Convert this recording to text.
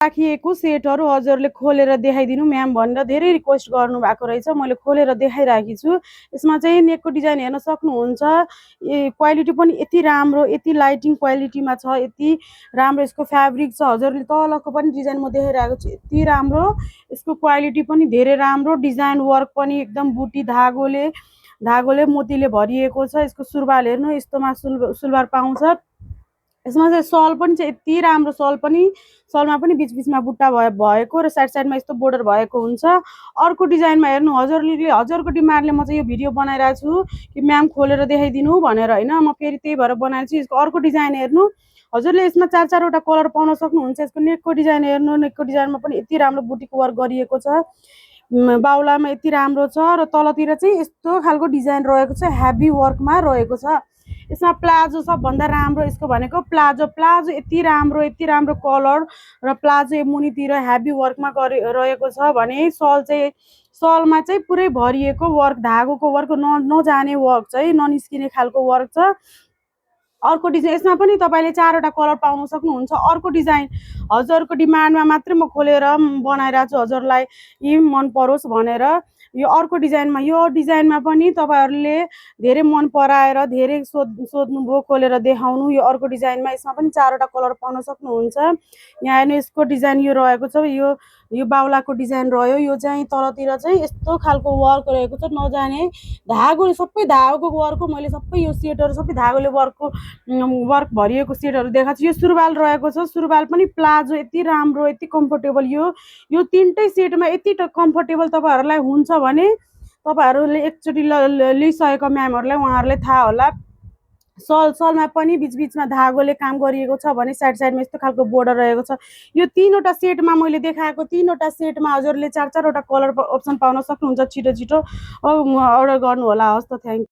राखिएको सेटहरू हजुरले खोलेर देखाइदिनु म्याम भनेर धेरै रिक्वेस्ट गर्नुभएको रहेछ। मैले खोलेर देखाइराखेकी छु। यसमा चाहिँ नेकको डिजाइन हेर्न सक्नुहुन्छ। क्वालिटी पनि यति राम्रो, यति लाइटिङ क्वालिटीमा छ, यति राम्रो यसको फ्याब्रिक छ। हजुरले तलको पनि डिजाइन म देखाइरहेको छु, यति राम्रो यसको क्वालिटी पनि धेरै राम्रो, डिजाइन वर्क पनि एकदम बुटी धागोले मोतीले भरिएको छ। यसको सुरुवाल हेर्नु, यस्तोमा सुलवार पाउँछ। यसमा चाहिँ सल पनि चाहिँ यति राम्रो, सलमा पनि बिचबिचमा बुट्टा भएको र साइडमा यस्तो बोर्डर भएको हुन्छ। अर्को डिजाइनमा हेर्नु, हजुरको डिमान्डले म चाहिँ यो भिडियो बनाइरहेको छु कि म्याम खोलेर देखाइदिनु भनेर होइन। म फेरि त्यही भएर बनाएको छु। यसको अर्को डिजाइन हेर्नु, हजुरले यसमा 4-4वटा कलर पाउन सक्नुहुन्छ। यसको नेकको डिजाइन हेर्नु, नेकको डिजाइनमा पनि यति राम्रो बुटीको वर्क गरिएको छ। बाउलामा यति राम्रो छ र तलतिर चाहिँ यस्तो खालको डिजाइन रहेको छ, हेभी वर्कमा रहेको छ। यसमा प्लाजो सबभन्दा राम्रो यसको भनेको प्लाजो यति राम्रो कलर र प्लाजो मुनितिर हेभी वर्कमा रहेको छ भने सलमा चाहिँ पुरै भरिएको वर्क, धागोको वर्क नजाने वर्क चाहिँ ननिस्किने खालको वर्क छ। अर्को डिजाइन यसमा पनि तपाईँले 4वटा कलर पाउन सक्नुहुन्छ। अर्को डिजाइन हजुरको डिमान्डमा मात्रै म खोलेर बनाइरहेको छु, हजुरलाई यी मन परोस् भनेर। यो अर्को डिजाइनमा पनि तपाईँहरूले धेरै मन पराएर धेरै सोध्नुभयो खोलेर देखाउनु। यो अर्को डिजाइनमा यसमा पनि 4वटा कलर पाउन सक्नुहुन्छ। यहाँ हेर्नु, यसको डिजाइन यो रहेको छ। यो बाउलाको डिजाइन रह्यो। यो चाहिँ तलतिर चाहिँ यस्तो खालको वर्क रहेको छ, नजाने धागोले, सबै धागोको वर्क। मैले सबै यो सेटहरू सबै धागोले वर्क भरिएको सेटहरू देखाएको छु। यो सुरुवाल रहेको छ, सुरुवाल पनि प्लाजो यति राम्रो, यति कम्फर्टेबल। यो तीनटै सेटमा यति कम्फर्टेबल तपाईँहरूलाई हुन्छ भने तपाईँहरूले एकचोटि लिइसकेको म्यामहरूलाई उहाँहरूलाई थाहा होला। सलमा पनि बिचबिचमा धागोले काम गरिएको छ भने साइडमा यस्तो खालको बोर्डर रहेको छ। यो 3वटा सेटमा मैले देखाएको 3वटा सेटमा हजुरले 4-4वटा कलर अप्सन पाउन सक्नुहुन्छ। छिटो अर्डर गर्नु होला। हस् त, थ्याङ्क यू।